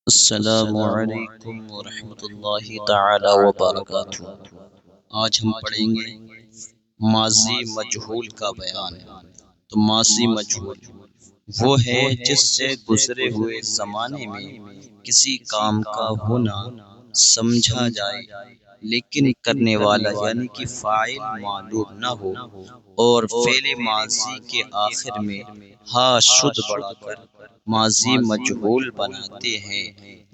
السلام علیکم ورحمۃ اللہ تعالی وبرکاتہ۔ آج ہم پڑھیں گے ماضی مجہول کا بیان۔ تو ماضی مجہول وہ ہے جس سے گزرے ہوئے زمانے میں کسی کام کا ہونا سمجھا جائے لیکن کرنے والا یعنی کہ فاعل معلوم نہ ہو، اور فعل ماضی کے آخر میں ہا شد بڑھا کر ماضی مجہول بناتے ہیں۔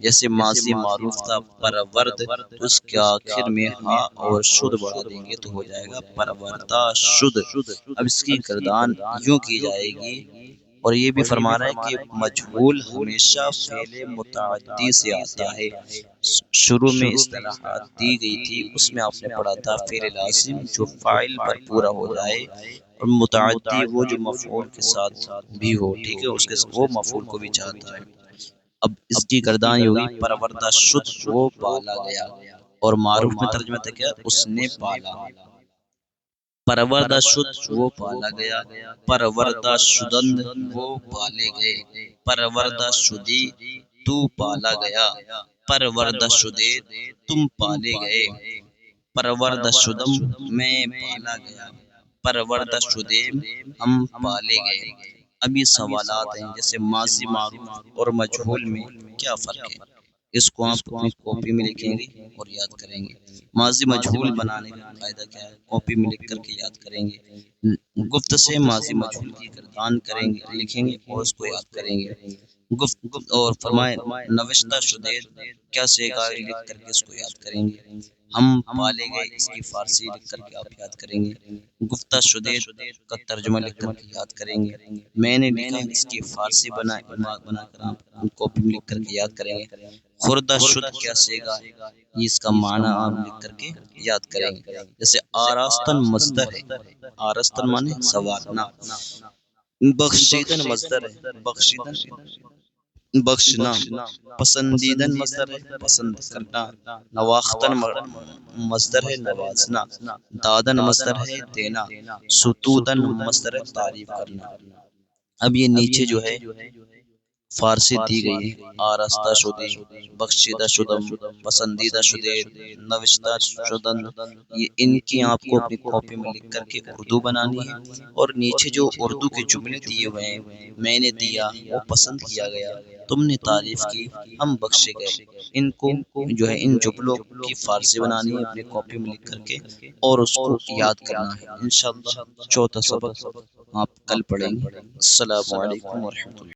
جیسے ماضی معروف تھا پرورد، تو اس کے آخر میں ہا اور شد بڑھا دیں گے تو ہو جائے گا پروردا شد۔ اب اس کی گردان یوں کی جائے گی، اور یہ بھی فرما رہا ہے کہ مجہول ہمیشہ فعل متعدی سے آتا ہے۔ شروع میں اصطلاحات دی گئی تھی، اس میں آپ نے پڑھا تھا فعل لازم جو فاعل پر پورا ہو جائے، اور متعدی وہ جو مفعول کے ساتھ بھی ہو، ٹھیک ہے، اس کے وہ مفعول کو بھی چاہتا ہے۔ اب اس کی گردان یہ ہوگی پروردہ شد وہ پالا گیا، اور معروف میں ترجمہ تھا کیا، اس نے پالا۔ پروردہ شد وہ پالا گیا، پروردہ شدند وہ پالے گئے، پروردہ شدی تو پالا گیا، پروردہ شدے تم پالے گئے، پروردہ شدم میں پالا گیا، پروردہ شدیم ہم پالے گئے۔ اب یہ سوالات ہیں، جیسے ماضی معروف اور مجہول میں کیا فرق ہے، اس کو آپ اپنی کاپی میں لکھیں گے اور یاد کریں گے۔ ماضی مجہول بنانے کا قاعدہ کیا ہے، کاپی میں لکھ کر کے یاد کریں گے۔ گفت سے ماضی مجہول کی گردان کریں گے، لکھیں گے اور اس کو یاد کریں گے۔ گفت اور فرمائے نوشتہ شدید کیا سیگا لکھ کر کے اس کو یاد کریں گے۔ ہم پالے گئے اس کی فارسی لکھ کر کے آپ یاد کریں گے۔ گفتہ شدید کا ترجمہ لکھ کر کے یاد کریں گے۔ میں نے لکھا اس کی فارسی بنا کر آپ کاپی میں لکھ کر کے یاد کریں گے۔ خوردہ شد کیا سیگا، یہ اس کا معنی آپ لکھ کر کے یاد کریں گے۔ جیسے آراستن مصدر ہے، آرستن مانے سنوارنا، بخشیدن مصدر ہے، بخشیدن بخشنا، پسندیدن مصدر ہے، پسند کرنا، نواختن مصدر ہے، نوازنا، دادن مصدر ہے، دینا، ستودن مصدر ہے، تعریف کرنا۔ اب یہ نیچے جو ہے فارسی دی گئی ہے، آراستہ شدی، بخشیدہ شدم، پسندیدہ شدے، نوشتہ شدن، یہ ان کی آپ کو اپنی کاپی میں لکھ کر کے اردو بنانی ہے۔ اور نیچے جو اردو کے جملے دیے ہوئے ہیں، میں نے دیا وہ پسند کیا گیا، تم نے تعریف کی ہم بخشے گئے، ان کو جو ہے ان جملوں کی فارسی بنانی ہے اپنی کاپی میں لکھ کر کے، اور اس کو یاد کرنا ہے۔ انشاءاللہ چوتھا سبق آپ کل پڑھیں گے۔ السلام علیکم ورحمۃ اللہ۔